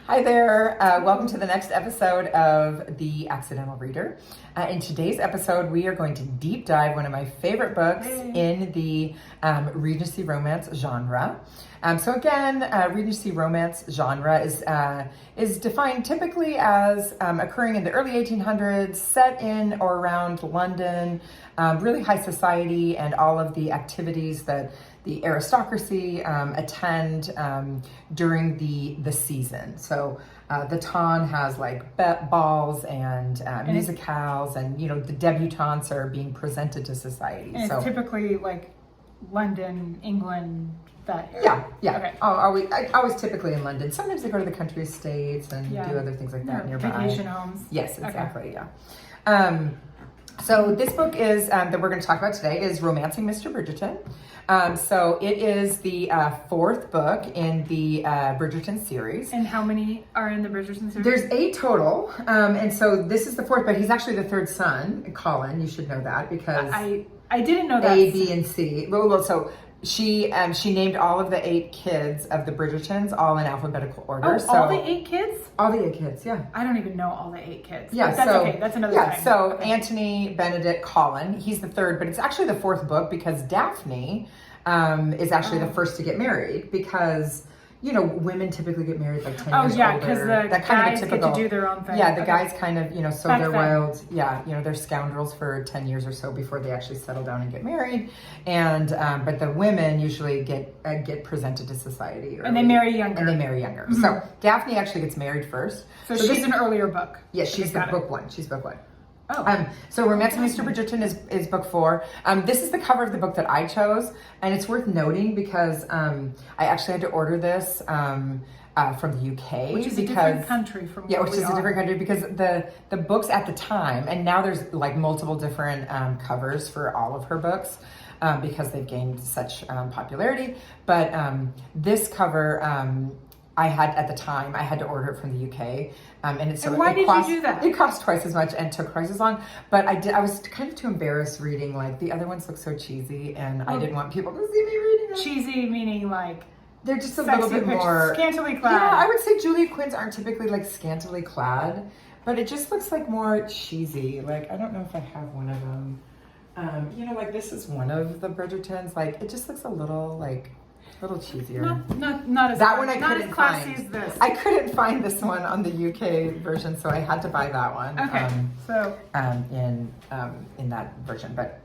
Hi there. Welcome to the next episode of The Accidental Reader. In today's episode, we are going to deep dive one of my favorite books in the Regency romance genre. Regency romance genre is defined typically as occurring in the early 1800s, set in or around London, really high society, and all of the activities that the aristocracy attend during the season. So the town has like balls and musicales, and the debutantes are being presented to society. And so it's typically like London, England, that area. Yeah. Okay. Always typically in London. Sometimes they go to the country estates and do other things like that nearby. Vacation homes. Yes, exactly. Okay. Yeah. So this book is that we're going to talk about today is Romancing Mr. Bridgerton. So it is the fourth book in the Bridgerton series. And how many are in the Bridgerton series? There's 8 total, and so this is the fourth, but he's actually the third son, Colin. You should know that because I didn't know that. A, B, and C. Well, so she named all of the 8 kids of the Bridgertons all in alphabetical order. Oh, so all the 8 kids? All the 8 kids, yeah. I don't even know all the 8 kids. Yeah, but that's okay. That's another time. So okay. Anthony, Benedict, Colin, he's the third, but it's actually the fourth book because Daphne is actually the first to get married because women typically get married like 10 years older. Oh yeah, because the guys get to do their own thing. Yeah, the guys kind of sow their wild. Yeah, they're scoundrels for 10 years or so before they actually settle down and get married. And but the women usually get presented to society early, and they marry younger. Mm-hmm. So Daphne actually gets married first. So she's an earlier book. Yes, she's book one. She's book one. Oh. So Romancing Mr. Bridgerton is book 4. This is the cover of the book that I chose, and it's worth noting because I actually had to order this from the UK, which is a different country from which is a different country because the books at the time, and now there's like multiple different covers for all of her books because they've gained such popularity. But this cover. I had to order it from the UK, why did you do that? It cost twice as much and took twice as long. But I was kind of too embarrassed reading. Like the other ones look so cheesy, and I didn't want people to see me reading them. Cheesy meaning like they're just a little bit more scantily clad. Yeah, I would say Julia Quinns aren't typically like scantily clad, but it just looks like more cheesy. Like I don't know if I have one of them. Like this is one of the Bridgertons. Like it just looks a little cheesier. Not as that one I not couldn't as classy find. as this. I couldn't find this one on the UK version, so I had to buy that one. Okay. In that version, but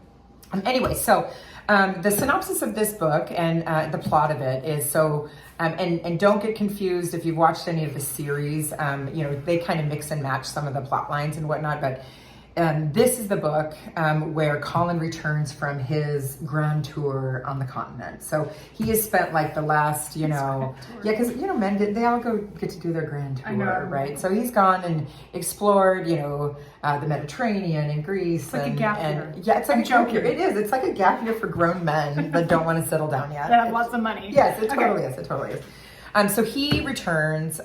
anyway, so the synopsis of this book and the plot of it is so. And don't get confused if you've watched any of the series. They kind of mix and match some of the plot lines and whatnot, but. This is the book where Colin returns from his grand tour on the continent. So he has spent like the last, because men they all get to do their grand tour, right? So he's gone and explored, the Mediterranean and Greece. It's like a gap year. Yeah, it's like a gap year. It is. It's like a gap year for grown men that don't want to settle down yet. That have lots of money. Yes, it totally is. It totally is. So he returns.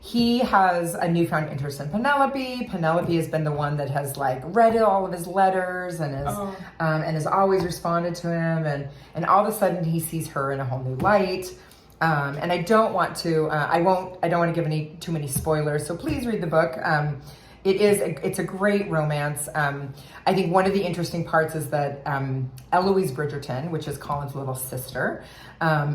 He has a newfound interest in Penelope. Penelope has been the one that has like read all of his letters and has always responded to him. And all of a sudden he sees her in a whole new light. And I don't want to. I don't want to give too many spoilers. So please read the book. It's a great romance. I think one of the interesting parts is that Eloise Bridgerton, which is Colin's little sister,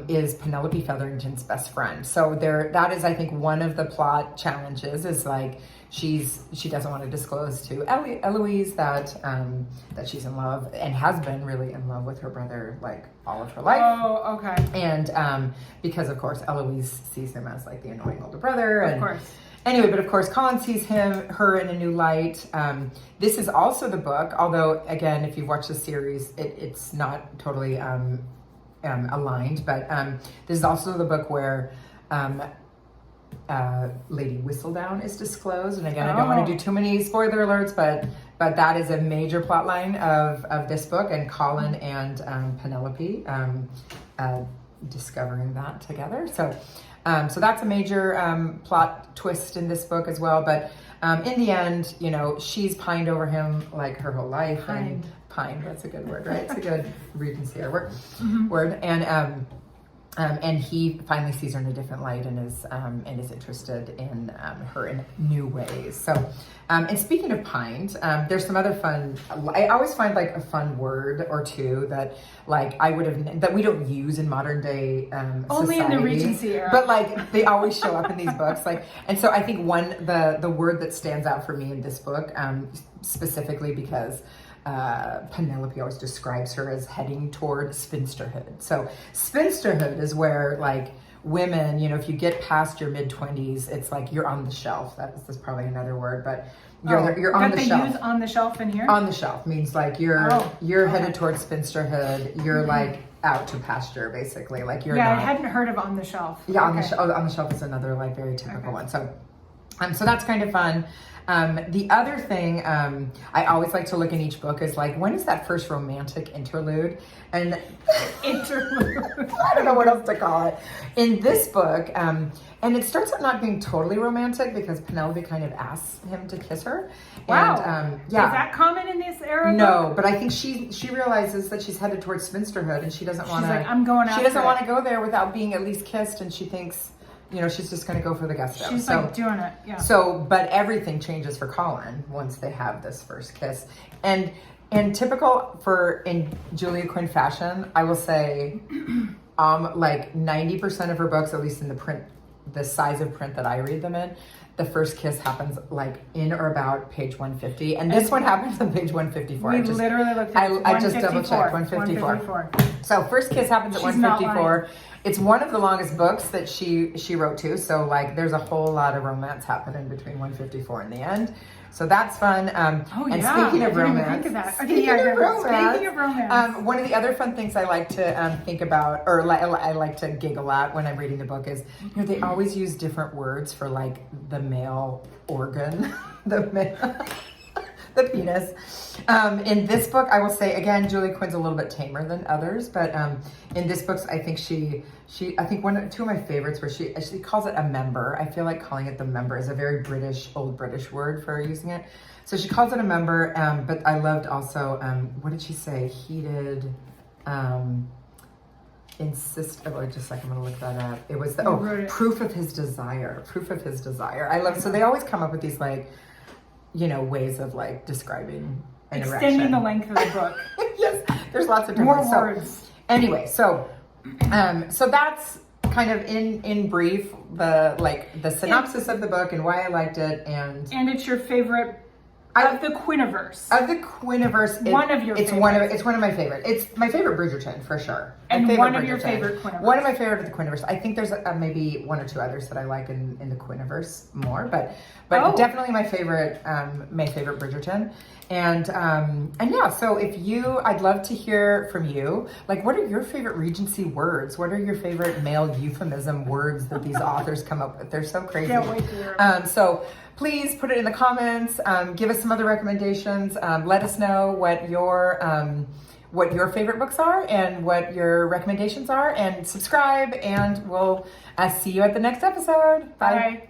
is Penelope Featherington's best friend. So that is, I think, one of the plot challenges is like she doesn't want to disclose to Eloise that she's in love and has been really in love with her brother like all of her life. Oh, okay. And because of course Eloise sees him as like the annoying older brother. Of course. Anyway, but of course, Colin sees her in a new light. This is also the book, although, again, if you've watched the series, it's not totally aligned. But this is also the book where Lady Whistledown is disclosed. And again, I don't want to do too many spoiler alerts, but that is a major plot line of this book, and Colin and Penelope discovering that together. So that's a major plot twist in this book as well. But in the end, she's pined over him like her whole life. Pined, that's a good word, right? It's a good Regency word. And And he finally sees her in a different light and is interested in her in new ways. So, and speaking of pint, there's some other fun. I always find like a fun word or two that like I would have that we don't use in modern day only society, in the Regency era, but like they always show up in these books. Like, and so I think the word that stands out for me in this book specifically because. Penelope always describes her as heading toward spinsterhood. So spinsterhood is where like women, you know, if you get past your mid-20s, it's like you're on the shelf. That's probably another word, but you're on the shelf. Use on the shelf in here? On the shelf means like you're headed towards spinsterhood. You're like out to pasture basically. Like you're I not, hadn't heard of on the shelf. Yeah, on the shelf is another like very typical one. So that's kind of fun. The other thing I always like to look in each book is like, when is that first romantic interlude? And interlude. I don't know what else to call it. In this book, and it starts out not being totally romantic because Penelope kind of asks him to kiss her. Wow. And, Is that common in this era? No, but I think she realizes that she's headed towards spinsterhood and she doesn't want to. She's like, I'm going out. She doesn't want to go there without being at least kissed, and she thinks, you know, she's just going to go for the gusto. She's like doing it, yeah. So, but everything changes for Colin once they have this first kiss. And typical in Julia Quinn fashion, I will say, like 90% of her books, at least in the size of print that I read them in, the first kiss happens like in or about page 150. And this one happens on page 154. We literally looked at I just double checked 154. So first kiss happens at 154. It's one of the longest books that she wrote too. So like there's a whole lot of romance happening between 154 and the end. So that's fun. And speaking of romance, speaking of romance, one of the other fun things I like to think about, or I like to giggle at when I'm reading the book is, you know, they always use different words for like the male organ, the penis. In this book, I will say again, Julia Quinn's a little bit tamer than others, but in this book, I think I think two of my favorites where she calls it a member. I feel like calling it the member is a very old British word for using it. So she calls it a member, but I loved also, what did she say? Heated, just a second, I'm gonna look that up. It was proof of his desire. I love, so they always come up with these like, you know, ways of like describing an erection. Extending the length of the book. Yes, there's lots of different words. Anyway, so that's kind of in brief the synopsis of the book and why I liked it, and it's your favorite of the Quinniverse. One of my favorite. It's my favorite Bridgerton for sure. And one of your favorite Quinniverse. One of my favorite of the Quinniverse. I think there's maybe one or two others that I like in the Quinniverse more, but definitely my favorite Bridgerton. And yeah, so I'd love to hear from you. Like, what are your favorite Regency words? What are your favorite male euphemism words that these authors come up with? They're so crazy. Can't wait to hear. So please put it in the comments. Give us some other recommendations. Let us know what your favorite books are and what your recommendations are, and subscribe, and we'll see you at the next episode. Bye. Bye.